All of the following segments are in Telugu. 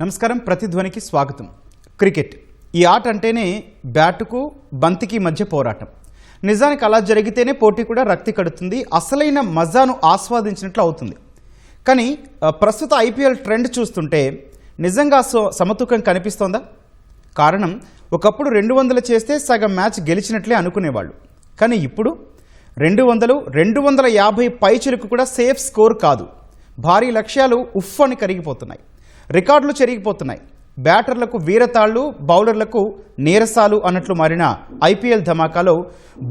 నమస్కారం. ప్రతిధ్వనికి స్వాగతం. క్రికెట్ ఈ ఆట అంటేనే బ్యాటుకు బంతికి మధ్య పోరాటం. నిజానికి అలా జరిగితేనే పోటీ కూడా రక్తి కడుతుంది, అసలైన మజాను ఆస్వాదించినట్లు అవుతుంది. కానీ ప్రస్తుత ఐపీఎల్ ట్రెండ్ చూస్తుంటే నిజంగా సమతూకం కనిపిస్తోందా? కారణం, ఒకప్పుడు 200 చేస్తే సగం మ్యాచ్ గెలిచినట్లే అనుకునేవాళ్ళు. కానీ ఇప్పుడు 200, 250 పైచిలకు కూడా సేఫ్ స్కోర్ కాదు. భారీ లక్ష్యాలు ఉఫ్ అని కరిగిపోతున్నాయి, రికార్డులు చెరిగిపోతున్నాయి. బ్యాటర్లకు వీరతాళ్లు, బౌలర్లకు నీరసాలు అన్నట్లు మారిన ఐపీఎల్ ధమాకాలో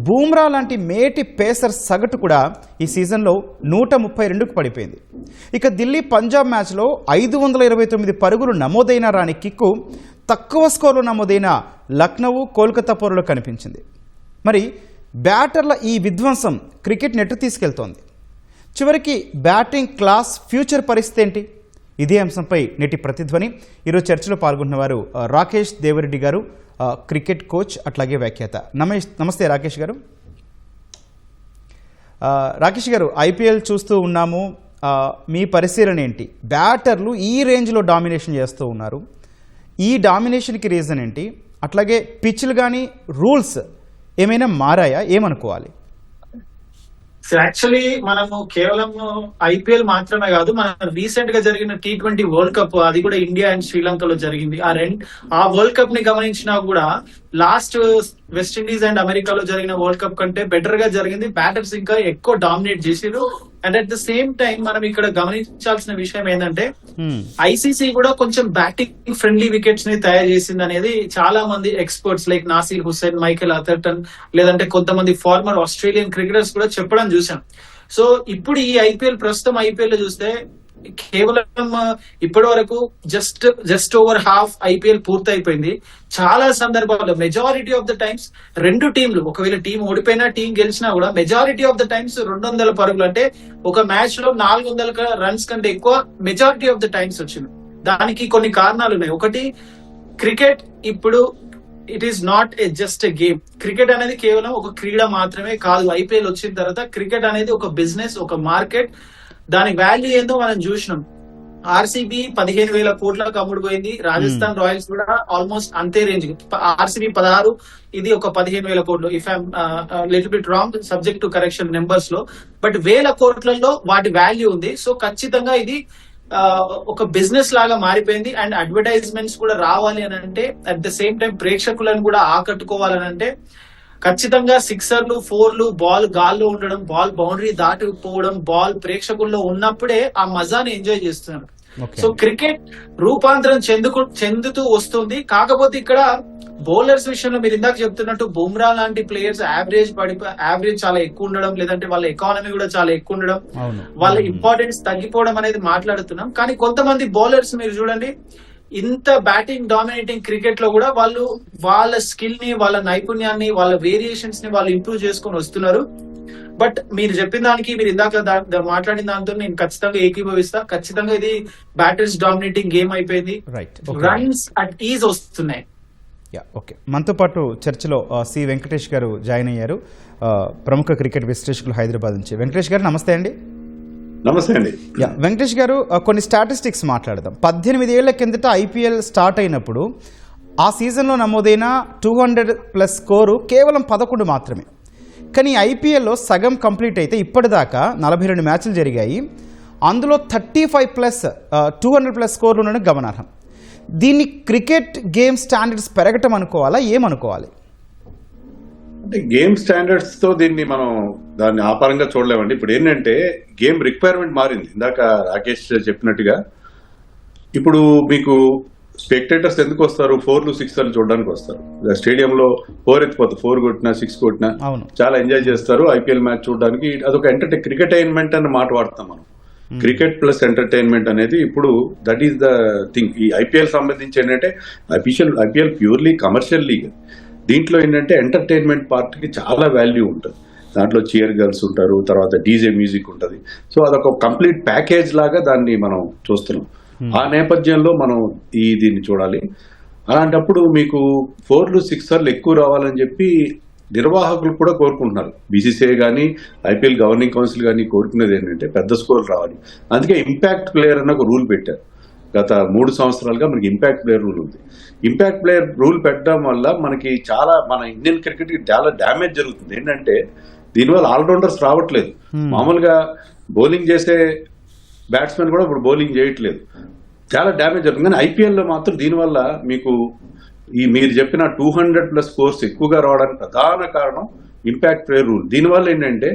బూమ్రా లాంటి మేటి పేసర్ సగటు కూడా ఈ సీజన్లో 132కు పడిపోయింది. ఇక ఢిల్లీ పంజాబ్ మ్యాచ్లో 529 పరుగులు నమోదైన రాని కిక్కు తక్కువ స్కోర్లు నమోదైన లక్నో, కోల్కతా పోరులో కనిపించింది. మరి బ్యాటర్ల ఈ విధ్వంసం క్రికెట్ నెట్టు తీసుకెళ్తోంది. చివరికి బ్యాటింగ్ క్లాస్, ఫ్యూచర్ పరిస్థితి ఏంటి? ఇదే అంశంపై నేటి ప్రతిధ్వని. ఈరోజు చర్చలో పాల్గొంటున్న వారు రాకేష్ దేవరెడ్డి గారు, క్రికెట్ కోచ్ అట్లాగే వ్యాఖ్యాత. నమస్తే రాకేష్ గారు. రాకేష్ గారు, ఐపీఎల్ చూస్తూ ఉన్నాము, మీ పరిశీలన ఏంటి? బ్యాటర్లు ఈ రేంజ్లో డామినేషన్ చేస్తూ ఉన్నారు, ఈ డామినేషన్కి రీజన్ ఏంటి? అట్లాగే పిచ్లు కానీ రూల్స్ ఏమైనా మారాయా? ఏమనుకోవాలి? యాక్చువల్లీ మనము కేవలం ఐపీఎల్ మాత్రమే కాదు, మన రీసెంట్ గా జరిగిన T20 వరల్డ్ కప్, అది కూడా ఇండియా అండ్ శ్రీలంకలో జరిగింది. ఆ వరల్డ్ కప్ ని గమనించినా కూడా లాస్ట్ వెస్టిండీస్ అండ్ అమెరికాలో జరిగిన వరల్డ్ కప్ కంటే బెటర్ గా జరిగింది. బ్యాటర్స్ ఇంకా ఎక్కువ డామినేట్ చేసారు. And at the same time మనం ఇక్కడ గమనించాల్సిన విషయం ఏంటంటే ఐసీసీ కూడా కొంచెం బ్యాటింగ్ ఫ్రెండ్లీ వికెట్స్ ని తయారు చేసింది అనేది చాలా మంది experts like Nasser Hussain, Michael Atherton, లేదంటే కొంతమంది ఫార్మర్ ఆస్ట్రేలియన్ క్రికెటర్స్ కూడా చెప్పడం చూసాం. సో ఇప్పుడు ఈ ప్రస్తుతం ఐపీఎల్ లో చూస్తే కేవలం ఇప్పటి వరకు జస్ట్ ఓవర్ హాఫ్ ఐపీఎల్ పూర్తయిపోయింది. చాలా సందర్భాల్లో మెజారిటీ ఆఫ్ ద టైమ్స్ రెండు టీంలు, ఒకవేళ టీం ఓడిపోయినా టీం గెలిచినా కూడా మెజారిటీ ఆఫ్ ద టైమ్స్ 200 పరుగులు, అంటే ఒక మ్యాచ్ లో 400 రన్స్ కంటే ఎక్కువ మెజారిటీ ఆఫ్ ద టైమ్స్ వచ్చింది. దానికి కొన్ని కారణాలు ఉన్నాయి. ఒకటి, క్రికెట్ ఇప్పుడు it is not just a game. Cricket అనేది కేవలం ఒక క్రీడ మాత్రమే కాదు. ఐపీఎల్ వచ్చిన తర్వాత క్రికెట్ అనేది ఒక బిజినెస్, ఒక మార్కెట్. దాని వాల్యూ ఏందో మనం చూసినాం. ఆర్సీబీ 15,000 కోట్లకు అమ్ముడుపోయింది. రాజస్థాన్ రాయల్స్ కూడా ఆల్మోస్ట్ అంతే రేంజ్. ఆర్సీబీ 16, ఇది ఒక 15,000 కోట్లు. If I'm little bit wrong, subject to correction numbers లో, బట్ 1,000 కోట్లలో వాటి వాల్యూ ఉంది. సో ఖచ్చితంగా ఇది ఒక బిజినెస్ లాగా మారిపోయింది. అండ్ అడ్వర్టైజ్మెంట్స్ కూడా రావాలి అని అంటే, అట్ ద సేమ్ టైం ప్రేక్షకులను కూడా ఆకట్టుకోవాలని అంటే ఖచ్చితంగా సిక్సర్లు, 4లు, బాల్ గాల్లో ఉండడం, బాల్ బౌండరీ దాటిపోవడం, బాల్ ప్రేక్షకుల్లో ఉన్నప్పుడే ఆ మజాని ఎంజాయ్ చేస్తున్నారు. సో క్రికెట్ రూపాంతరం చెందుతూ వస్తుంది. కాకపోతే ఇక్కడ బౌలర్స్ విషయంలో మీరు ఇందాక చెప్తున్నట్టు బుమ్రా లాంటి ప్లేయర్స్ యావరేజ్ చాలా ఎక్కువ ఉండడం, లేదంటే వాళ్ళ ఎకానమీ కూడా చాలా ఎక్కువ ఉండడం, వాళ్ళ ఇంపార్టెన్స్ తగ్గిపోవడం అనేది మాట్లాడుతున్నాం. కానీ కొంతమంది బౌలర్స్ మీరు చూడండి, ఇంత బ్యాటింగ్ డామినేటింగ్ క్రికెట్ లో కూడా వాళ్ళు వాళ్ళ స్కిల్ ని, వాళ్ళ నైపుణ్యాన్ని, వాళ్ళ వేరియేషన్స్ ని వాళ్ళు ఇంప్రూవ్ చేసుకొని వస్తున్నారు. బట్ మీరు చెప్పిన దానికి, మీరు ఇందాక మాట్లాడిన దాంతో నేను ఖచ్చితంగా ఏకీభవిస్తా. ఖచ్చితంగా ఇది బ్యాటర్స్ డామినేటింగ్ గేమ్ అయిపోయింది. రన్స్ అట్ ఈజ్ వస్తున్నాయి. ఓకే, మనతో పాటు చర్చలో సి వెంకటేష్ గారు జాయిన్ అయ్యారు, ప్రముఖ క్రికెట్ విశ్లేషకులు హైదరాబాద్ నుంచి. వెంకటేష్ గారు నమస్తే అండి. నమస్తే అండి. వెంకటేష్ గారు, కొన్ని స్టాటిస్టిక్స్ మాట్లాడదాం. 18 ఏళ్ల కిందట ఐపీఎల్ స్టార్ట్ అయినప్పుడు ఆ సీజన్లో నమోదైన 200+ స్కోరు కేవలం 11 మాత్రమే. కానీ ఐపీఎల్లో సగం కంప్లీట్ అయితే ఇప్పటిదాకా 42 మ్యాచ్లు జరిగాయి. అందులో 35+ 200+ స్కోర్లు ఉండడం గమనార్హం. దీన్ని క్రికెట్ గేమ్ స్టాండర్డ్స్ పెరగటం అనుకోవాలా, ఏమనుకోవాలి? అంటే గేమ్ స్టాండర్డ్స్ తో దాన్ని ఆపారంగా చూడలేమండి. ఇప్పుడు ఏంటంటే గేమ్ రిక్వైర్మెంట్ మారింది. ఇందాక రాకేష్ చెప్పినట్టుగా ఇప్పుడు మీకు స్పెక్టేటర్స్ ఎందుకు వస్తారు? 4లు 6లు చూడడానికి వస్తారు. స్టేడియంలో 4 ఎత్తిపోతారు, 4 కొట్టినా 6 కొట్టినా చాలా ఎంజాయ్ చేస్తారు. ఐపీఎల్ మ్యాచ్ చూడడానికి అదొక క్రికెటైన్మెంట్ అన్న మాట వాడతాం మనం. క్రికెట్ ప్లస్ ఎంటర్టైన్మెంట్ అనేది ఇప్పుడు దట్ ఈస్ ద థింగ్. ఈ ఐపీఎల్ సంబంధించి ఏంటంటే ఐపీఎల్ ప్యూర్లీ కమర్షియల్ లీగ్. దీంట్లో ఏంటంటే ఎంటర్టైన్మెంట్ పార్ట్కి చాలా వాల్యూ ఉంటుంది. దాంట్లో చీర్ గర్ల్స్ ఉంటారు, తర్వాత డీజే మ్యూజిక్ ఉంటుంది. సో అదొక కంప్లీట్ ప్యాకేజ్ లాగా దాన్ని మనం చూస్తున్నాం. ఆ నేపథ్యంలో మనం దీన్ని చూడాలి. అలాంటప్పుడు మీకు 4లు 6లు ఎక్కువ రావాలని చెప్పి నిర్వాహకులు కూడా కోరుకుంటున్నారు. బీసీసీఐ కానీ ఐపీఎల్ గవర్నింగ్ కౌన్సిల్ కానీ కోరుకునేది ఏంటంటే పెద్ద స్కోర్ రావాలి. అందుకే ఇంపాక్ట్ ప్లేయర్ అన్న ఒక రూల్ పెట్టారు. గత 3 సంవత్సరాలుగా మనకి ఇంపాక్ట్ ప్లేయర్ రూల్ ఉంది. ఇంపాక్ట్ ప్లేయర్ రూల్ పెట్టడం వల్ల మనకి చాలా మన ఇండియన్ క్రికెట్ కి చాలా డ్యామేజ్ జరుగుతుంది. ఏంటంటే దీనివల్ల ఆల్రౌండర్స్ రావట్లేదు. మామూలుగా బౌలింగ్ చేసే బ్యాట్స్మెన్ కూడా ఇప్పుడు బౌలింగ్ చేయట్లేదు. చాలా డ్యామేజ్ జరుగుతుంది. కానీ ఐపీఎల్లో మాత్రం దీనివల్ల మీకు మీరు చెప్పిన 200+ స్కోర్స్ ఎక్కువగా రావడానికి ప్రధాన కారణం ఇంపాక్ట్ ప్లేయర్ రూల్. దీనివల్ల ఏంటంటే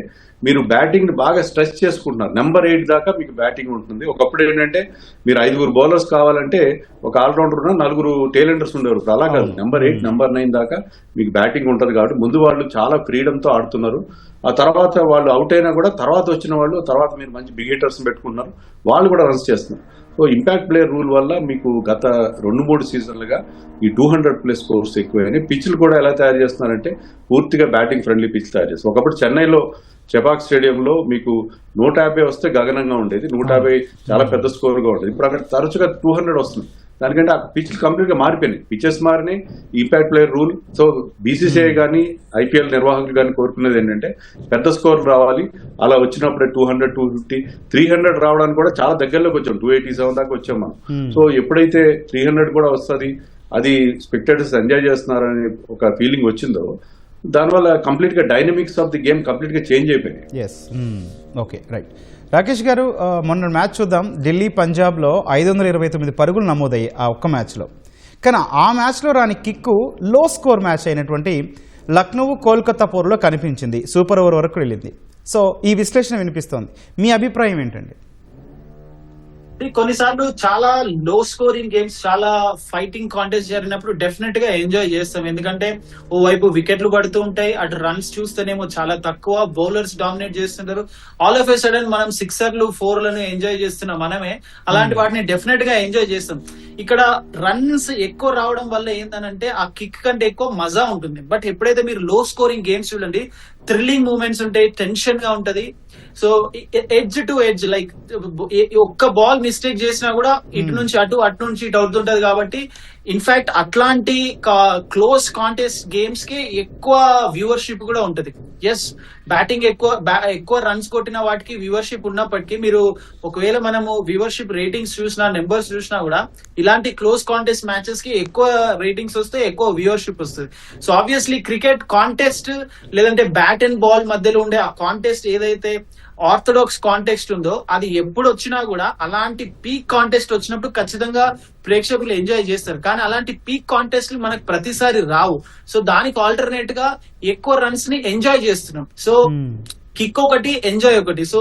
మీరు బ్యాటింగ్ ని బాగా స్ట్రెచ్ చేసుకుంటున్నారు. నెంబర్ 8 దాకా మీకు బ్యాటింగ్ ఉంటుంది. ఒకప్పుడు ఏంటంటే మీరు 5 బౌలర్స్ కావాలంటే ఒక ఆల్రౌండర్ ఉన్న 4 టైలెండర్స్ ఉండేవారు. ఇప్పుడు అలా కాదు. నెంబర్ 8 నెంబర్ 9 దాకా మీకు బ్యాటింగ్ ఉంటుంది. కాబట్టి ముందు వాళ్ళు చాలా ఫ్రీడమ్ తో ఆడుతున్నారు. ఆ తర్వాత వాళ్ళు అవుట్ అయినా కూడా తర్వాత వచ్చిన వాళ్ళు తర్వాత మీరు మంచి బిగ్ హిట్టర్స్ పెట్టుకున్నారు, వాళ్ళు కూడా రన్స్ చేస్తున్నారు. సో ఇంపాక్ట్ ప్లేయర్ రూల్ వల్ల మీకు గత 2-3 సీజన్లుగా ఈ 200+ స్కోర్స్ ఎక్కువైనాయి. పిచ్లు కూడా ఎలా తయారు చేస్తున్నారంటే పూర్తిగా బ్యాటింగ్ ఫ్రెండ్లీ పిచ్ తయారు చేస్తారు. ఒకప్పుడు చెన్నైలో చెపాక్ స్టేడియంలో మీకు 150 వస్తే గగనంగా ఉండేది. 150 చాలా పెద్ద స్కోర్ గా ఉండేది. ఇప్పుడు అక్కడ తరచుగా 200 వస్తుంది. దానికంటే ఆ పిచ్ కంప్లీట్ గా మారిపోయినాయి. పిచెస్ మారినాయి. Impact player rule. So BCCI కానీ ఐపీఎల్ నిర్వాహకులు కానీ కోరుకునేది ఏంటంటే పెద్ద స్కోర్ రావాలి. అలా వచ్చినప్పుడే 200, 250, 300 రావడానికి కూడా చాలా దగ్గరలోకి వచ్చాం. 287 దాకా వచ్చాం మనం. సో ఎప్పుడైతే 300 కూడా వస్తుంది, అది స్పెక్టేటర్స్ ఎంజాయ్ చేస్తున్నారనే ఒక ఫీలింగ్ వచ్చిందో దానివల్ల కంప్లీట్ గా dynamics of the game complete గా చేంజ్ అయిపోయినాయి. Yes, okay, right. రాకేష్ గారు, మొన్న మ్యాచ్ చూద్దాం. ఢిల్లీ పంజాబ్లో 529 పరుగులు నమోదయ్యాయి ఆ ఒక్క మ్యాచ్లో. కానీ ఆ మ్యాచ్లో రాని కిక్కు లో స్కోర్ మ్యాచ్ అయినటువంటి లక్నో కోల్కతా పోరులో కనిపించింది. సూపర్ ఓవర్ వరకు వెళ్ళింది. సో ఈ విశ్లేషణ వినిపిస్తోంది. మీ అభిప్రాయం ఏంటండి? కొన్నిసార్లు చాలా లో స్కోరింగ్ గేమ్స్, చాలా ఫైటింగ్ కాంటెస్ట్ జరిగినప్పుడు డెఫినెట్ గా ఎంజాయ్ చేస్తాం. ఎందుకంటే ఓవైపు వికెట్లు పడుతూ ఉంటాయి, అటు రన్స్ చూస్తేనేమో చాలా తక్కువ, బౌలర్స్ డామినేట్ చేస్తుంటారు. ఆల్ ఆఫ్ ఎ సడన్ మనం 6ర్లు 4లను ఎంజాయ్ చేస్తున్నాం మనమే. అలాంటి వాటిని డెఫినెట్ గా ఎంజాయ్ చేస్తాం. ఇక్కడ రన్స్ ఎక్కువ రావడం వల్ల ఏంటంటే ఆ కిక్ కంటే ఎక్కువ మజా ఉంటుంది. బట్ ఎప్పుడైతే మీరు లో స్కోరింగ్ గేమ్స్ చూడండి, థ్రిల్లింగ్ మూమెంట్స్ ఉంటాయి, టెన్షన్ గా ఉంటది. So edge to edge, like ఒక్క బాల్ మిస్టేక్ చేసినా కూడా ఇటు నుంచి అటు, అటు నుంచి ఇటు అవుతుంటది. కాబట్టి ఇన్ఫాక్ట్ అట్లాంటి క్లోజ్ కాంటెస్ట్ గేమ్స్ కి ఎక్కువ వ్యూవర్షిప్ కూడా ఉంటది. ఎస్, బ్యాటింగ్ ఎక్కువ రన్స్ కొట్టిన వాటికి వ్యూవర్షిప్ ఉన్నప్పటికీ మీరు ఒకవేళ మనము వ్యూవర్షిప్ రేటింగ్స్ చూసినా, నెంబర్స్ చూసినా కూడా ఇలాంటి క్లోజ్ కాంటెస్ట్ మ్యాచెస్ కి ఎక్కువ రేటింగ్స్ వస్తే ఎక్కువ వ్యూవర్షిప్ వస్తుంది. సో ఆబ్వియస్లీ క్రికెట్ కాంటెస్ట్ లేదంటే బ్యాట్ అండ్ బాల్ మధ్యలో ఉండే ఆ కాంటెస్ట్ ఏదైతే ఆర్థోడాక్స్ కాంటెక్స్ట్ ఉందో అది ఎప్పుడు వచ్చినా కూడా అలాంటి పీక్ కాంటెస్ట్ వచ్చినప్పుడు ఖచ్చితంగా ప్రేక్షకులు ఎంజాయ్ చేస్తారు. కానీ అలాంటి పీక్ కాంటెస్ట్లు మనకు ప్రతిసారి రావు. సో దానికి ఆల్టర్నేట్ గా ఎక్కువ రన్స్ ని ఎంజాయ్ చేస్తున్నాం. సో కిక్ ఒకటి, ఎంజాయ్ ఒకటి. సో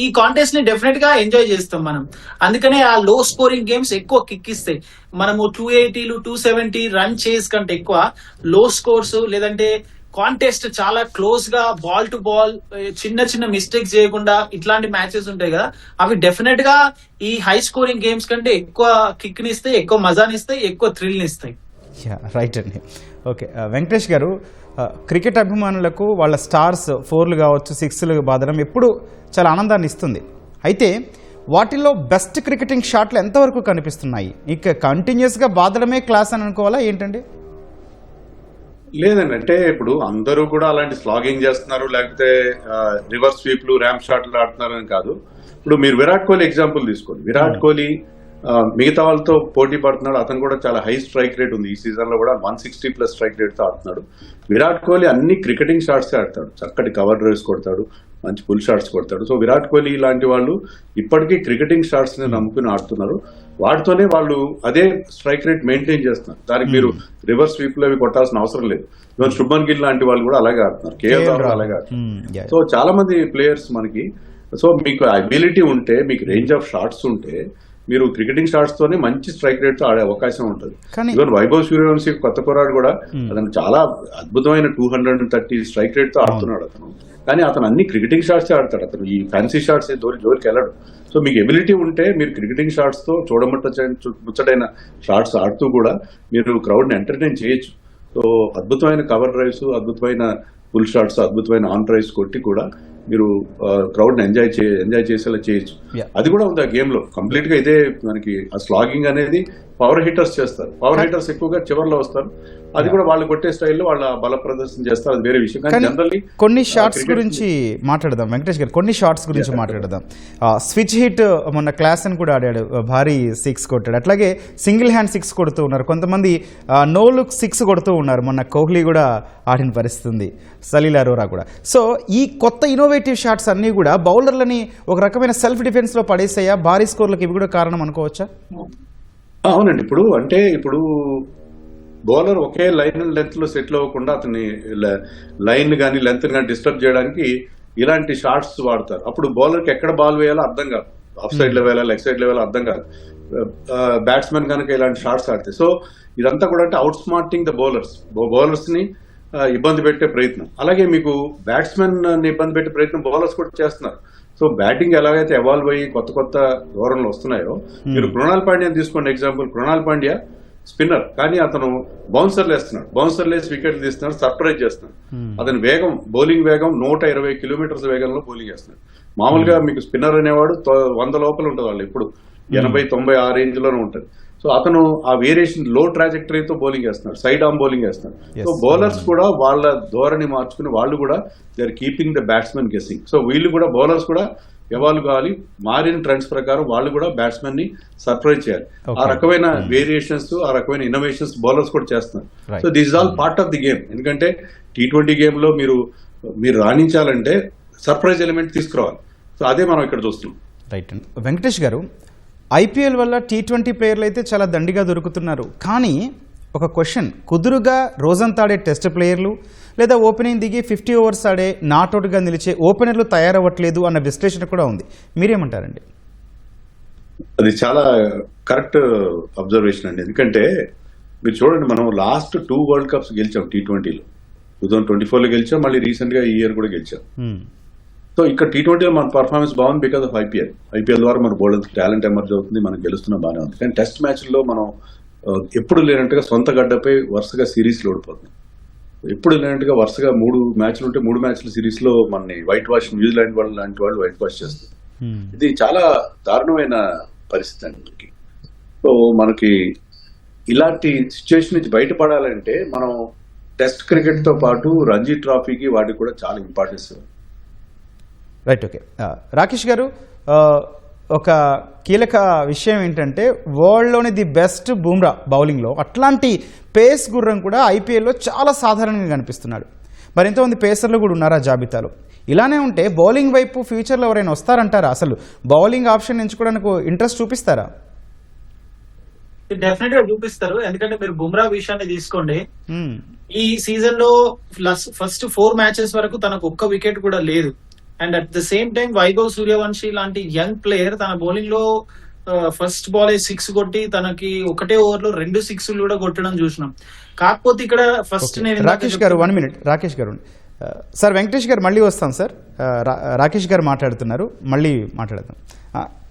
ఈ కాంటెస్ట్ ని డెఫినెట్ గా ఎంజాయ్ చేస్తాం మనం. అందుకనే ఆ లో స్కోరింగ్ గేమ్స్ ఎక్కువ కిక్ ఇస్తాయి. మనము 280లు 270 రన్ చేస్ కంటే ఎక్కువ లో స్కోర్స్ లేదంటే కాంటెస్ట్ చాలా క్లోజ్ గా బాల్ టు బాల్, చిన్న చిన్న మిస్టేక్స్ చేయకుండా ఇట్లాంటి మ్యాచెస్ ఉంటాయి కదా, అవి డెఫినెట్ గా ఈ హై స్కోరింగ్ గేమ్స్ కంటే ఎక్కువ కిక్ ని ఇస్తాయి, ఎక్కువ మజాని ఇస్తాయి, ఎక్కువ థ్రిల్ ని ఇస్తాయి. రైట్ అండి. ఓకే, వెంకటేష్ గారు, క్రికెట్ అభిమానులకు వాళ్ళ స్టార్స్ 4లు కావచ్చు, 6లు బాదడం ఎప్పుడు చాలా ఆనందాన్ని ఇస్తుంది. అయితే వాటిల్లో బెస్ట్ క్రికెటింగ్ షాట్లు ఎంతవరకు కనిపిస్తున్నాయి? ఇక కంటిన్యూస్గా బాదడమే క్లాస్ అని అనుకోవాలా ఏంటండి? లేదండి, అంటే ఇప్పుడు అందరూ కూడా అలాంటి స్లాగింగ్ చేస్తున్నారు, లేకపోతే రివర్స్ స్వీప్లు, ర్యాంప్ షాట్లు ఆడుతున్నారు అని కాదు. ఇప్పుడు మీరు విరాట్ కోహ్లీ ఎగ్జాంపుల్ తీసుకోండి. విరాట్ కోహ్లీ మిగతా వాళ్ళతో పోటీ పడుతున్నాడు. అతను కూడా చాలా హై స్ట్రైక్ రేట్ ఉంది. ఈ సీజన్ లో కూడా 160+ స్ట్రైక్ రేట్ తో ఆడుతున్నాడు. విరాట్ కోహ్లీ అన్ని క్రికెటింగ్ షాట్స్ ఆడతాడు. చక్కటి కవర్ డ్రైవ్స్ కొడతాడు, మంచి పుల్ షాట్స్ కొడతాడు. సో విరాట్ కోహ్లీ లాంటి వాళ్ళు ఇప్పటికీ క్రికెటింగ్ షాట్స్ ని నమ్ముకుని ఆడుతున్నారు. వాటితోనే వాళ్ళు అదే స్ట్రైక్ రేట్ మెయింటైన్ చేస్తున్నారు. దానికి మీరు రివర్స్ స్వీప్ లో అవి కొట్టాల్సిన అవసరం లేదు. ఈవెన్ శుభ్మన్ గిల్ లాంటి వాళ్ళు కూడా అలాగే ఆడుతున్నారు. కేఎల్ రాహుల్ అలాగే ఆడుతున్నారు. సో చాలా మంది ప్లేయర్స్ మనకి, సో మీకు అబిలిటీ ఉంటే, మీకు రేంజ్ ఆఫ్ షాట్స్ ఉంటే మీరు క్రికెటింగ్ షాట్స్ తోనే మంచి స్ట్రైక్ రేట్ తో ఆడే అవకాశం ఉంటుంది. ఈవెన్ వైభవ్ సూర్యవంశీ కొత్త కుర్రాడు కూడా అతను చాలా అద్భుతమైన 230 స్ట్రైక్ రేట్ తో ఆడుతున్నాడు అతను. కానీ అతను అన్ని క్రికెటింగ్ షాట్స్ ఆడతాడు. అతను ఈ ఫ్యాన్సీ షాట్స్ జోలికి వెళ్ళడు. సో మీకు ఎబిలిటీ ఉంటే మీరు క్రికెటింగ్ షాట్స్ తో ముచ్చటైన షాట్స్ ఆడుతూ కూడా మీరు క్రౌడ్ ని ఎంటర్టైన్ చేయొచ్చు. సో అద్భుతమైన కవర్ డ్రైవ్స్, అద్భుతమైన ఫుల్ షాట్స్, అద్భుతమైన ఆన్ డ్రైవ్స్ కొట్టి కూడా మీరు క్రౌడ్ ని ఎంజాయ్ చేసేలా చేయొచ్చు. అది కూడా ఉంది ఆ గేమ్ లో. కంప్లీట్ గా ఇదే మనకి ఆ స్లాగింగ్ అనేది పవర్ హిట్టర్స్ చేస్తారు. పవర్ హిట్టర్స్ ఎక్కువగా చివర్లో వస్తారు. అది కూడా వాళ్ళు కొట్టే స్టైల్లో వాళ్ళ బల ప్రదర్శన చేస్తారు, అది వేరే విషయం. కానీ జనరల్లీ కొన్ని షాట్స్ గురించి మాట్లాడదాం వెంకటేష్ గారు, కొన్ని షాట్స్ గురించి మాట్లాడదాం. స్విచ్ హిట్ మొన్న క్లాస్ అని కూడా ఆడాడు, భారీ 6 కొట్టాడు. అట్లాగే సింగిల్ హ్యాండ్ 6 కొడుతూ ఉన్నారు, కొంతమంది నో లుక్ 6 కొడుతూ ఉన్నారు. మొన్న కోహ్లీ కూడా ఆడిన పరిస్థితి ఉంది, సలీల్ అరోరా కూడా. సో ఈ కొత్త ఇన్నోవేటివ్ షాట్స్ అన్నీ కూడా బౌలర్లని ఒక రకమైన సెల్ఫ్ డిఫెన్స్లో పడేసాయా? భారీ స్కోర్లకు ఇవి కూడా కారణం అనుకోవచ్చా? అవునండి. ఇప్పుడు బౌలర్ ఒకే లైన్ లెంత్ లో సెటిల్ అవ్వకుండా అతని లైన్ కానీ లెంత్ కానీ డిస్టర్బ్ చేయడానికి ఇలాంటి షాట్స్ వాడతారు. అప్పుడు బౌలర్ కి ఎక్కడ బాల్ వేయాలో అర్థం కాదు, ఆఫ్ సైడ్ లో వేయాలా లెగ్ సైడ్ లో వేయాలో అర్థం కాదు. బ్యాట్స్మెన్ కనుక ఇలాంటి షాట్స్ ఆడితే, సో ఇదంతా కూడా అంటే అవుట్ స్మార్టింగ్ ద బౌలర్స్ ని ఇబ్బంది పెట్టే ప్రయత్నం. అలాగే మీకు బ్యాట్స్మెన్ ఇబ్బంది పెట్టే ప్రయత్నం బౌలర్స్ కూడా చేస్తున్నారు. సో బ్యాటింగ్ ఎలాగైతే ఎవాల్వ్ అయ్యి కొత్త ధోరణులు వస్తున్నాయో, మీరు కృణాల్ పాండ్యా తీసుకోండి ఎగ్జాంపుల్. కృణాల్ పాండ్యా స్పిన్నర్, కానీ అతను బౌన్సర్లు వేస్తున్నాడు, బౌన్సర్లు వేసి వికెట్లు తీస్తున్నాడు, సర్ప్రైజ్ చేస్తున్నాడు. అతని వేగం, బౌలింగ్ వేగం 120 కిలోమీటర్స్ వేగంలో బౌలింగ్ చేస్తున్నాడు. మామూలుగా మీకు స్పిన్నర్ అనేవాడు 100 లోపల ఉంటుంది, వాళ్ళు ఎప్పుడు 80-90 ఆ రేంజ్ లోనే ఉంటుంది. సో అతను ఆ వేరియేషన్ లో ట్రాజెక్టరీతో బౌలింగ్ చేస్తున్నాడు, సైడ్ ఆర్మ్ బౌలింగ్ చేస్తున్నాడు. సో బౌలర్స్ కూడా వాళ్ళ ధోరణి మార్చుకుని వాళ్ళు కూడా they are keeping the batsmen guessing. So వీళ్ళు కూడా బౌలర్స్ కూడా ఎవాల్వ్ కావాలి, మారిన ట్రెండ్స్ ప్రకారం వాళ్ళు కూడా బ్యాట్స్మెన్ ని సర్ప్రైజ్ చేయాలి. ఆ రకమైన వేరియేషన్స్, ఆ రకమైన ఇన్నోవేషన్స్ బౌలర్స్ కూడా చేస్తున్నారు. So this is all part of the game. ఎందుకంటే T20 గేమ్ లో మీరు రాణించాలంటే సర్ప్రైజ్ ఎలిమెంట్ తీసుకురావాలి. సో అదే మనం ఇక్కడ చూస్తున్నాం. రైట్ అండి. వెంకటేష్ గారు, IPL వల్ల T20 ప్లేయర్లు అయితే చాలా దండిగా దొరుకుతున్నారు. కానీ ఒక క్వశ్చన్, కుదురుగా రోజంతా ఆడే టెస్ట్ ప్లేయర్లు లేదా ఓపెనింగ్ దిగి 50 ఓవర్స్ ఆడే నాట్అవుట్గా నిలిచే ఓపెనర్లు తయారవ్వట్లేదు అన్న విశ్లేషణ కూడా ఉంది. మీరేమంటారండి? అది చాలా కరెక్ట్ అబ్జర్వేషన్ అండి. ఎందుకంటే మీరు చూడండి, మనం లాస్ట్ 2 వరల్డ్ కప్స్ గెలిచాం T20లో. 2024లో గెలిచాం, మళ్ళీ రీసెంట్ గా ఈ ఇయర్ కూడా గెలిచాం. సో ఇక్కడ T20లో మన పర్ఫార్మెన్స్ బాగుంది బికాస్ ఆఫ్ ఐపీఎల్ ద్వారా మన బౌలర్ టాలెంట్ ఎమర్జ్ అవుతుంది, మనం గెలుస్తున్న బాగానే ఉంది. కానీ టెస్ట్ మ్యాచ్ల్లో మనం ఎప్పుడు లేనట్టుగా సొంత గడ్డపై వరుసగా సిరీస్లు ఓడిపోతున్నాం. ఎప్పుడు లేనట్టుగా వరుసగా 3 మ్యాచ్లు ఉంటే 3 మ్యాచ్ల సిరీస్ లో మనని వైట్ వాష్, న్యూజిలాండ్ వాళ్ళు లాంటి వాళ్ళు వైట్ వాష్ చేస్తారు. ఇది చాలా దారుణమైన పరిస్థితి అండి. సో మనకి ఇలాంటి సిచ్యువేషన్ నుంచి బయటపడాలంటే మనం టెస్ట్ క్రికెట్ తో పాటు రంజీ ట్రాఫీకి వాటికి కూడా చాలా ఇంపార్టెన్స్ ఇవ్వాలి. Right, okay. రాకేష్ గారు, ఒక కీలక విషయం ఏంటంటే వరల్డ్లోని ది బెస్ట్ బుమ్రా బౌలింగ్లో, అట్లాంటి పేస్ గుర్రం కూడా ఐపీఎల్లో చాలా సాధారణంగా కనిపిస్తున్నాడు. మరి ఎంతోమంది పేసర్లు కూడా ఉన్నారు ఆ జాబితాలో. ఇలానే ఉంటే బౌలింగ్ వైపు ఫ్యూచర్లో ఎవరైనా వస్తారంటారా? అసలు బౌలింగ్ ఆప్షన్ ఎంచుకోవడానికి ఇంట్రెస్ట్ చూపిస్తారా? డెఫినెట్ గా చూపిస్తారు. ఎందుకంటే మీరు బుమ్రా విషయాన్ని తీసుకోండి, ఈ సీజన్ లో ఫస్ట్ 4 మ్యాచెస్ వరకు తనకు ఒక్క వికెట్ కూడా లేదు. And at the same time Vaibhav Suryavanshi లాంటి యంగ్ ప్లేయర్ తన బౌలింగ్ లో ఫస్ట్ బాల్ 6 కొట్టి తనకి ఒకటే ఓవర్ లో 2 6లు కూడా కొట్టడం చూసినాం. కాకపోతే ఇక్కడ ఫస్ట్ రాకేష్ గారు 1 మినిట్. రాకేష్ గారు, సార్ వెంకటేష్ గారు మళ్ళీ వస్తాం సార్. రాకేష్ గారు మాట్లాడుతున్నారు, మళ్ళీ మాట్లాడదాం.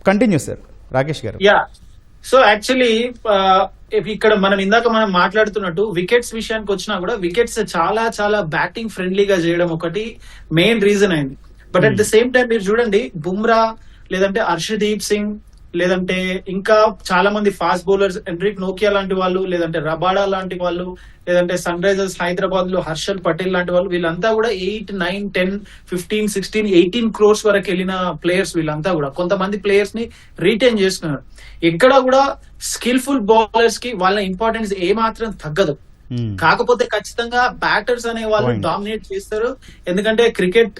కంటిన్యూ సార్ రాకేష్ గారు. యా, సో యాక్చువల్లీ ఇక్కడ మనం ఇందాక మాట్లాడుతున్నట్టు వికెట్స్ విషయానికి వచ్చినా కూడా వికెట్స్ చాలా చాలా బ్యాటింగ్ ఫ్రెండ్లీగా చేయడం ఒకటి మెయిన్ రీజన్ అయింది. But at the same time మీరు చూడండి, బుమ్రా లేదంటే హర్షదీప్ సింగ్ లేదంటే ఇంకా చాలా మంది ఫాస్ట్ బౌలర్స్, ఎండ్రిక్ నోకియా లాంటి వాళ్ళు, లేదంటే రబాడా లాంటి వాళ్ళు, లేదంటే సన్ రైజర్స్ హైదరాబాద్ లో హర్షల్ పటేల్ లాంటి వాళ్ళు, వీళ్ళంతా కూడా 8, 9, 10, 15, 16, 18 crores వరకు వెళ్ళిన ప్లేయర్స్. వీళ్ళంతా కూడా కొంతమంది ప్లేయర్స్ ని రీటైన్ చేసుకున్నారు. ఎక్కడ కూడా స్కిల్ఫుల్ బౌలర్స్ కి వాళ్ళ ఇంపార్టెన్స్ ఏ మాత్రం తగ్గదు. కాకపోతే ఖచ్చితంగా బ్యాటర్స్ అనే వాళ్ళు డామినేట్ చేస్తారు. ఎందుకంటే క్రికెట్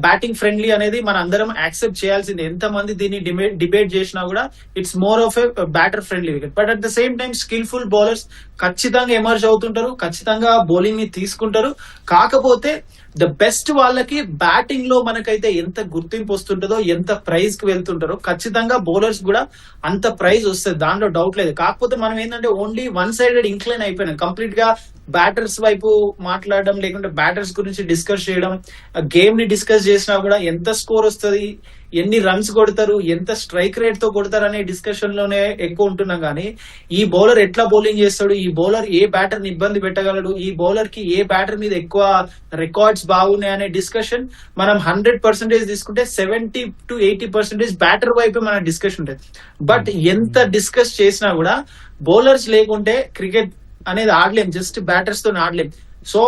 బ్యాటింగ్ ఫ్రెండ్లీ అనేది మన అందరం యాక్సెప్ట్ చేయాల్సింది. ఎంత మంది దీన్ని డిబేట్ చేసినా కూడా it's more of a batter friendly wicket. But at the same time skilful bowlers ఖచ్చితంగా ఎమర్జ్ అవుతుంటారు, ఖచ్చితంగా బౌలింగ్ ని తీసుకుంటారు. కాకపోతే ద బెస్ట్ వాళ్ళకి బ్యాటింగ్ లో మనకైతే ఎంత గుర్తింపు వస్తుంటుందో, ఎంత ప్రైజ్ కి వెళ్తుంటారో ఖచ్చితంగా బౌలర్స్ కూడా అంత ప్రైజ్ వస్తుంది, దాంట్లో డౌట్ లేదు. కాకపోతే మనం ఏంటంటే ఓన్లీ 1 సైడెడ్ ఇంక్లైన్ అయిపోయినాం. కంప్లీట్ గా బ్యాటర్స్ వైపు మాట్లాడడం, లేకుంటే బ్యాటర్స్ గురించి డిస్కస్ చేయడం, గేమ్ ని డిస్కస్ చేసినా కూడా ఎంత స్కోర్ వస్తుంది, ఎన్ని రన్స్ కొడతారు, ఎంత స్ట్రైక్ రేట్ తో కొడతారు అనే డిస్కషన్ లోనే ఎక్కువ ఉంటున్నాం. కానీ ఈ బౌలర్ ఎట్లా బౌలింగ్ చేస్తాడు, ఈ బౌలర్ ఏ బ్యాటర్ ని ఇబ్బంది పెట్టగలడు, ఈ బౌలర్ కి ఏ బ్యాటర్ మీద ఎక్కువ రికార్డ్స్ బాగున్నాయి అనే డిస్కషన్ మనం 100% తీసుకుంటే 70 to 80% బ్యాటర్ వైపు మన డిస్కషన్ ఉంటుంది. బట్ ఎంత డిస్కస్ చేసినా కూడా బౌలర్స్ లేకుంటే క్రికెట్ అనేది ఆడలేం, జస్ట్ బ్యాటర్స్ తో ఆడలేం. సో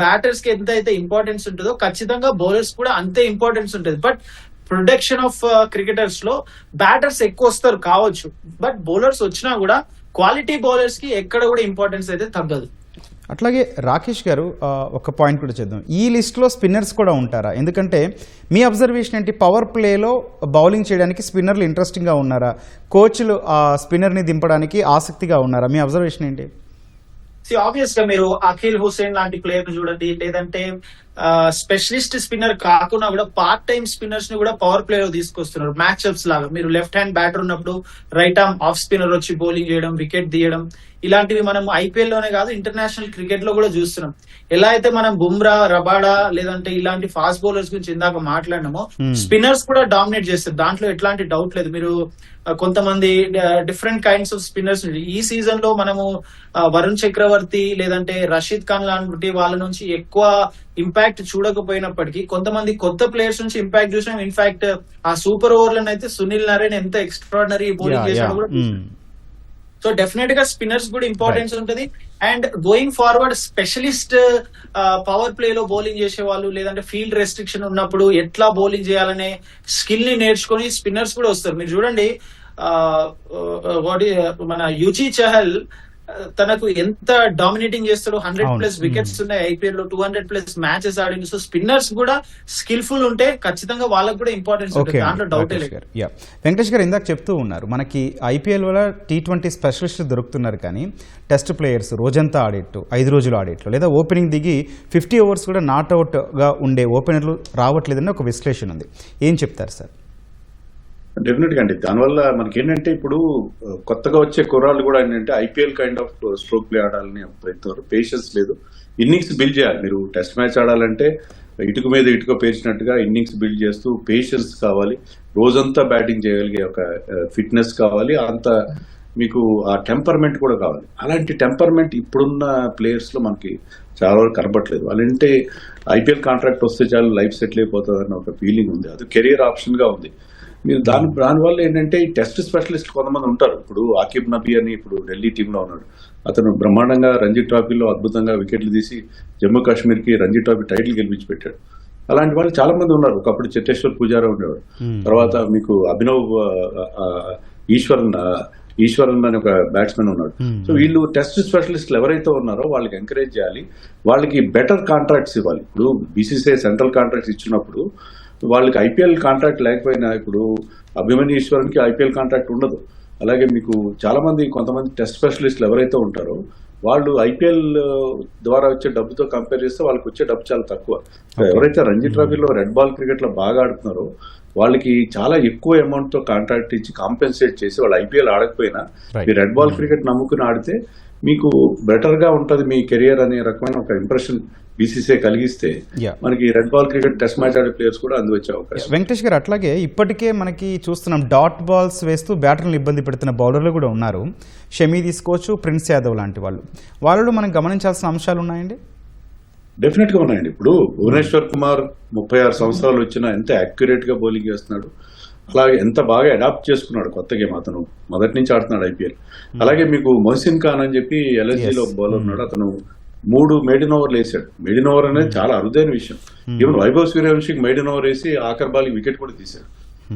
బ్యాటర్స్ కి ఎంత అయితే ఇంపార్టెన్స్ ఉంటుందో ఖచ్చితంగా బౌలర్స్ కూడా అంతే ఇంపార్టెన్స్ ఉంటుంది. బట్ ప్రొడక్షన్ ఆఫ్ క్రికెటర్స్ లో బ్యాటర్స్ ఎక్కువ వస్తారు కావచ్చు, బట్ బౌలర్స్ వచ్చినా కూడా క్వాలిటీ బౌలర్స్ కి ఎక్కడ కూడా ఇంపార్టెన్స్ అయితే తగ్గదు. అట్లాగే రాకేష్ గారు ఒక పాయింట్ కూడా చేద్దాం, ఈ లిస్ట్లో స్పిన్నర్స్ కూడా ఉంటారా? ఎందుకంటే మీ అబ్జర్వేషన్ ఏంటి, పవర్ ప్లేలో బౌలింగ్ చేయడానికి స్పిన్నర్లు ఇంట్రెస్టింగ్గా ఉన్నారా, కోచ్లు ఆ స్పిన్నర్ని దింపడానికి ఆసక్తిగా ఉన్నారా? మీ అబ్జర్వేషన్ ఏంటి? ఆబ్వియస్ గా మీరు అఖిల్ హుసేన్ లాంటి ప్లేయర్ ని చూడండి, లేదంటే స్పెషలిస్ట్ స్పిన్నర్ కాకుండా కూడా పార్ట్ టైం స్పిన్నర్స్ ని కూడా పవర్ ప్లే లో తీసుకొస్తున్నారు. మ్యాచ్అప్స్ లాగా మీరు లెఫ్ట్ హ్యాండ్ బ్యాటర్ ఉన్నప్పుడు రైట్ ఆర్మ్ ఆఫ్ స్పిన్నర్ వచ్చి బౌలింగ్ చేయడం, వికెట్ తీయడం, ఇలాంటివి మనం ఐపీఎల్ లోనే కాదు ఇంటర్నేషనల్ క్రికెట్ లో కూడా చూస్తున్నాం. ఎలా అయితే మనం బుమ్రా, రబాడా లేదంటే ఇలాంటి ఫాస్ట్ బౌలర్స్ గురించి ఇందాక మాట్లాడినామో, స్పిన్నర్స్ కూడా డామినేట్ చేస్తారు, దాంట్లో ఎట్లాంటి డౌట్ లేదు. మీరు కొంతమంది డిఫరెంట్ కైండ్స్ ఆఫ్ స్పిన్నర్స్ ఈ సీజన్ లో మనము వరుణ్ చక్రవర్తి లేదంటే రషీద్ ఖాన్ లాంటి వాళ్ళ నుంచి ఎక్కువ ఇంపాక్ట్ చూడకపోయినప్పటికీ కొంతమంది కొత్త ప్లేయర్స్ నుంచి ఇంపాక్ట్ చూసినాం. ఇన్ఫాక్ట్ ఆ సూపర్ ఓవర్లను అయితే సునీల్ నారాయణ ఎంత ఎక్స్ట్రాడినరీ బౌలింగ్ చేశాడు కూడా. సో డెఫినెట్ గా స్పిన్నర్స్ కూడా ఇంపార్టెన్స్ ఉంటుంది. And going forward specialist power play లో బౌలింగ్ చేసే వాళ్ళు లేదంటే ఫీల్డ్ రెస్ట్రిక్షన్ ఉన్నప్పుడు ఎట్లా బౌలింగ్ చేయాలనే స్కిల్ ని నేర్చుకుని స్పిన్నర్స్ కూడా వస్తారు. మీరు చూడండి మన యుజీ చహల్ తనకు ఎంత డామినేటింగ్ చేస్తాడో, 100+ వికెట్స్ ఉన్నాయి ఐపీఎల్ లో, 200+ మ్యాచెస్ ఆడింది. సో స్పిన్నర్స్ కూడా స్కిల్ఫుల్ ఉంటే ఖచ్చితంగా వాళ్ళకు కూడా ఇంపార్టెన్స్ ఉంటుంది, దాంట్లో డౌటే లేదు. వెంకటేష్ గారు ఇందాక చెప్తూ ఉన్నారు మనకి ఐపీఎల్ వల్ల T20 స్పెషలిస్ట్ దొరుకుతున్నారు, కానీ టెస్ట్ ప్లేయర్స్ రోజంతా ఆడేట్టు 5 రోజులు ఆడేట్లు లేదా ఓపెనింగ్ దిగి 50 ఓవర్స్ కూడా నాట్అవుట్గా ఉండే ఓపెనర్లు రావట్లేదని ఒక విశ్లేషణ ఉంది. ఏం చెప్తారు సార్? డెఫినెట్గా అండి, దానివల్ల మనకి ఏంటంటే ఇప్పుడు కొత్తగా వచ్చే కుర్రాళ్ళు కూడా ఏంటంటే IPL kind of stroke play ఆడాలని ప్రయత్నం, పేషెన్స్ లేదు. ఇన్నింగ్స్ బిల్డ్ చేయాలి. మీరు టెస్ట్ మ్యాచ్ ఆడాలంటే ఇటుక మీద ఇటుక పేర్చినట్టుగా ఇన్నింగ్స్ బిల్డ్ చేస్తూ పేషెన్స్ కావాలి, రోజంతా బ్యాటింగ్ చేయగలిగే ఒక ఫిట్నెస్ కావాలి, అంత మీకు ఆ టెంపర్మెంట్ కూడా కావాలి. అలాంటి టెంపర్మెంట్ ఇప్పుడున్న ప్లేయర్స్ లో మనకి చాలా వరకు కనబడట్లేదు. వాళ్ళంటే ఐపీఎల్ కాంట్రాక్ట్ వస్తే చాలు లైఫ్ సెటిల్ అయిపోతుంది అన్న ఒక ఫీలింగ్ ఉంది, అది కెరీర్ ఆప్షన్ గా ఉంది. మీరు దానివల్ల ఏంటంటే ఈ టెస్ట్ స్పెషలిస్ట్ కొంతమంది ఉంటారు. ఇప్పుడు ఆకిబ్ నబీ అని ఇప్పుడు ఢిల్లీ టీంలో ఉన్నాడు, అతను బ్రహ్మాండంగా రంజీ ట్రోఫీలో అద్భుతంగా వికెట్లు తీసి జమ్మూ కాశ్మీర్ కి రంజీ ట్రోఫీ టైటిల్ గెలిపించి పెట్టాడు. అలాంటి వాళ్ళు చాలా మంది ఉన్నారు. ఒకప్పుడు చిత్తేశ్వర్ పూజారా ఉండేవాడు, తర్వాత మీకు అభినవ్ ఈశ్వరన్ అని ఒక బ్యాట్స్మెన్ ఉన్నాడు. సో వీళ్ళు టెస్ట్ స్పెషలిస్టులు ఎవరైతే ఉన్నారో వాళ్ళకి ఎంకరేజ్ చేయాలి, వాళ్ళకి బెటర్ కాంట్రాక్ట్స్ ఇవ్వాలి. ఇప్పుడు బీసీసీఐ సెంట్రల్ కాంట్రాక్ట్స్ ఇచ్చినప్పుడు వాళ్ళకి ఐపీఎల్ కాంట్రాక్ట్ లేకపోయినా, ఇప్పుడు అభిమన్యు ఈశ్వరన్కి ఐపీఎల్ కాంట్రాక్ట్ ఉండదు. అలాగే మీకు చాలా మంది కొంతమంది టెస్ట్ స్పెషలిస్టులు ఎవరైతే ఉంటారో వాళ్ళు ఐపీఎల్ ద్వారా వచ్చే డబ్బుతో కంపేర్ చేస్తే వాళ్ళకి వచ్చే డబ్బు చాలా తక్కువ. ఎవరైతే రంజీ ట్రోఫీలో రెడ్ బాల్ క్రికెట్ లో బాగా ఆడుతున్నారో వాళ్ళకి చాలా ఎక్కువ అమౌంట్ తో కాంట్రాక్ట్ ఇచ్చి కాంపెన్సేట్ చేసి వాళ్ళు ఐపీఎల్ ఆడకపోయినా ఈ రెడ్ బాల్ క్రికెట్ నమ్ముకుని ఆడితే మీకు బెటర్ గా ఉంటది మీ కెరియర్ అనే రకమైన ఒక ఇంప్రెషన్ బీసీసీఐ కలిగిస్తే మనకి red ball cricket test match ఆడే ప్లేయర్స్ కూడా అందువచ్చే అవకాశం. వెంకటేష్ గారు అట్లాగే ఇప్పటికే మనకి చూస్తున్నాం డాట్ బాల్స్ వేస్తూ బ్యాటర్లను ఇబ్బంది పెడుతున్న బౌలర్లు కూడా ఉన్నారు. షమీ తీసుకోవచ్చు, ప్రిన్స్ యాదవ్ లాంటి వాళ్ళు మనం గమనించాల్సిన అంశాలు ఉన్నాయండి. డెఫినెట్ గా ఉన్నాయండి. ఇప్పుడు భువనేశ్వర్ కుమార్ 36 సంవత్సరాలు వచ్చినా ఎంత అక్యురేట్ గా బౌలింగ్ చేస్తున్నాడు, అలాగే ఎంత బాగా అడాప్ట్ చేసుకున్నాడు కొత్త గేమ్. అతను మొదటి నుంచి ఆడుతున్నాడు ఐపీఎల్. అలాగే మీకు మొహసిన్ ఖాన్ అని చెప్పి ఎల్ఎస్జీలో బౌలర్ ఉన్నాడు, అతను 3 మెయిడెన్ ఓవర్లు వేసాడు. మెయిడెన్ ఓవర్ అనేది చాలా అరుదైన విషయం. ఈవెన్ వైభవ్ సూర్యవంశీకి మెయిడెన్ ఓవర్ వేసి ఆఖరి బాల్ వికెట్ కూడా తీశాడు.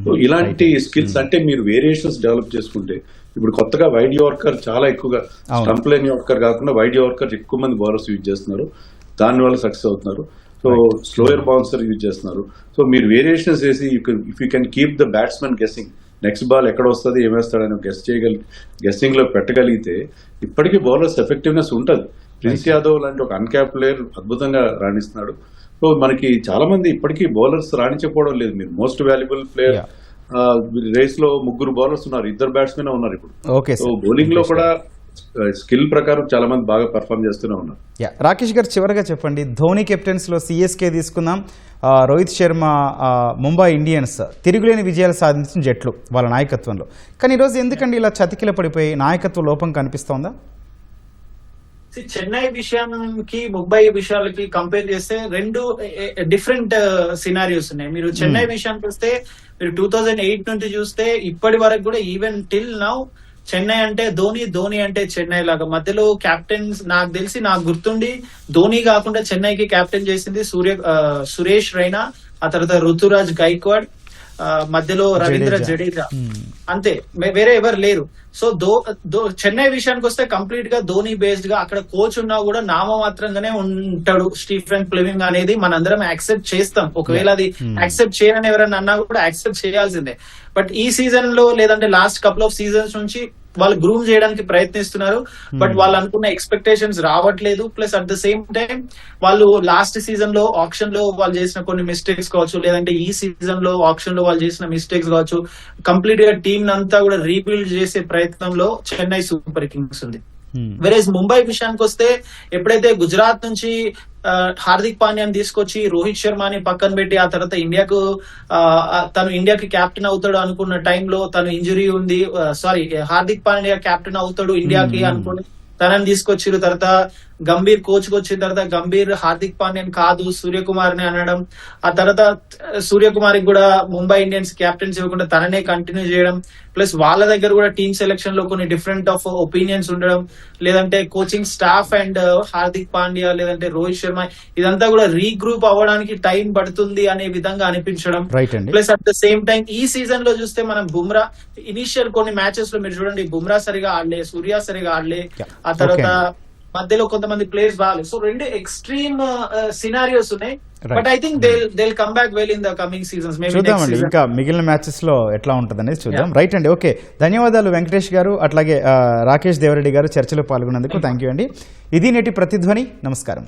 సో ఇలాంటి స్కిల్స్ అంటే మీరు వేరియేషన్స్ డెవలప్ చేసుకుంటే, ఇప్పుడు కొత్తగా వైడ్ యార్కర్ చాలా ఎక్కువగా, స్టంప్ లైన్ యార్కర్ కాకుండా వైడ్ యార్కర్ ఎక్కువ మంది బౌలర్స్ యూజ్ చేస్తున్నారు, దానివల్ల సక్సెస్ అవుతున్నారు. సో స్లోయర్ బౌన్సర్ యూజ్ చేస్తున్నారు. సో మీరు వేరియేషన్స్ వేసి if you can keep the batsmen guessing, next ball ఎక్కడ వస్తుంది ఏమేస్తాడని గెస్సింగ్ లో పెట్టగలిగితే ఇప్పటికీ బౌలర్స్ ఎఫెక్టివ్నెస్ ఉంటుంది. ప్రిన్స్ యాదవ్ లాంటి ఒక అన్క్యాప్ ప్లేయర్ అద్భుతంగా రాణిస్తున్నాడు. సో మనకి చాలా మంది ఇప్పటికీ బౌలర్స్ రాణించకపోవడం లేదు. మీరు మోస్ట్ వాల్యుబుల్ ప్లేయర్ రేస్ లో 3 బౌలర్స్ ఉన్నారు, 2 బ్యాట్స్మెన్ ఉన్నారు ఇప్పుడు. సో బౌలింగ్ లో కూడా స్కిల్ ప్రకారం చాలా మంది బాగా పర్ఫామ్ చేస్తూనే ఉన్నారు. రాకేష్ గారు చివరిగా చెప్పండి, ధోని కెప్టెన్స్లో సిఎస్కే తీసుకుందాం, రోహిత్ శర్మ ముంబై ఇండియన్స్ తిరుగులేని విజయాలు సాధించిన జట్లు వాళ్ళ నాయకత్వంలో. కానీ ఈరోజు ఎందుకండి ఇలా చతికిల పడిపోయి నాయకత్వ లోపం కనిపిస్తోందా? చెన్నై విషయానికి ముంబై విషయాలకి కంపేర్ చేస్తే రెండు డిఫరెంట్ సినారియోస్ ఉన్నాయి. మీరు చెన్నై విషయానికి వస్తే మీరు 2008 నుంచి చూస్తే ఇప్పటి వరకు కూడా ఈవెన్ టిల్ నౌ చెన్నై అంటే ధోని, ధోని అంటే చెన్నై లాగా. మధ్యలో కెప్టెన్స్ నాకు గుర్తుండి ధోని కాకుండా చెన్నైకి కెప్టెన్ చేసింది సురేష్ రైనా, ఆ తర్వాత ఋతురాజ్ గైక్వాడ్, మధ్యలో రవీంద్ర జడేజా, అంతే, వేరే ఎవరు లేరు. సో చెన్నై విషయానికి వస్తే కంప్లీట్ గా ధోని బేస్డ్ గా అక్కడ కోచ్ ఉన్నా కూడా నామమాత్రంగానే ఉంటాడు స్టీఫెన్ ఫ్లెమింగ్ అనేది మనందరం యాక్సెప్ట్ చేస్తాం. ఒకవేళ అది యాక్సెప్ట్ చేయని ఎవరైనా అన్నా కూడా యాక్సెప్ట్ చేయాల్సిందే. బట్ ఈ సీజన్ లో లేదంటే లాస్ట్ కపుల్ ఆఫ్ సీజన్స్ నుంచి వాళ్ళు గ్రూమ్ చేయడానికి ప్రయత్నిస్తున్నారు, బట్ వాళ్ళు అనుకున్న ఎక్స్పెక్టేషన్స్ రావట్లేదు. Plus at the same time వాళ్ళు లాస్ట్ సీజన్ లో ఆప్షన్ లో వాళ్ళు చేసిన కొన్ని మిస్టేక్స్ కావచ్చు, లేదంటే ఈ సీజన్ లో ఆప్షన్ లో వాళ్ళు చేసిన మిస్టేక్స్ కావచ్చు, కంప్లీట్ గా టీమ్ అంతా కూడా రీబిల్డ్ చేసే ప్రయత్నంలో చెన్నై సూపర్ కింగ్స్ ఉంది. వెరేజ్ ముంబై విషయానికి వస్తే ఎప్పుడైతే గుజరాత్ నుంచి హార్దిక్ పాండ్యాని తీసుకొచ్చి రోహిత్ శర్మని పక్కన పెట్టి ఆ తర్వాత తను ఇండియాకి కెప్టెన్ అవుతాడు అనుకున్న టైంలో తను ఇంజురీ ఉంది, హార్దిక్ పాండ్యా కెప్టెన్ అవుతాడు ఇండియాకి అనుకుని తనని తీసుకొచ్చారు. తర్వాత గంభీర్ కోచ్ కి వచ్చిన తర్వాత గంభీర్ హార్దిక్ పాండ్యన్ కాదు సూర్యకుమార్ ని అనడం, ఆ తర్వాత సూర్యకుమార్ కి కూడా ముంబై ఇండియన్స్ కెప్టెన్స్ ఇవ్వకుండా తననే కంటిన్యూ చేయడం, ప్లస్ వాళ్ళ దగ్గర కూడా టీమ్ సెలెక్షన్ లో కొన్ని డిఫరెంట్ ఆఫ్ ఒపీనియన్స్ ఉండడం, లేదంటే coaching staff and Hardik Pandya లేదంటే రోహిత్ శర్మ ఇదంతా కూడా రీగ్రూప్ అవ్వడానికి టైం పడుతుంది అనే విధంగా అనిపించడం. Plus at the same time ఈ సీజన్ లో చూస్తే మనం బుమ్రా ఇనిషియల్ కొన్ని మ్యాచెస్ లో మీరు చూడండి బుమ్రా సరిగా ఆడలే, సూర్య సరిగా ఆడలే, ఆ తర్వాత మధ్యలో కొంతమంది ప్లేయర్స్ రాలేదు. సో రెండు ఎక్స్ట్రీమ్ సినారియోస్ ఉన్నాయి. But I think they come back well in the coming seasons. చూద్దామండి ఇంకా మిగిలిన మ్యాచెస్ లో ఎట్లా ఉంటుంది అనేది చూద్దాం. రైట్ అండి, ఓకే, ధన్యవాదాలు వెంకటేష్ గారు, అట్లాగే రాకేష్ దేవరెడ్డి గారు చర్చలో పాల్గొన్నందుకు థ్యాంక్ యూ అండి. ఇది నేటి ప్రతిధ్వని, నమస్కారం.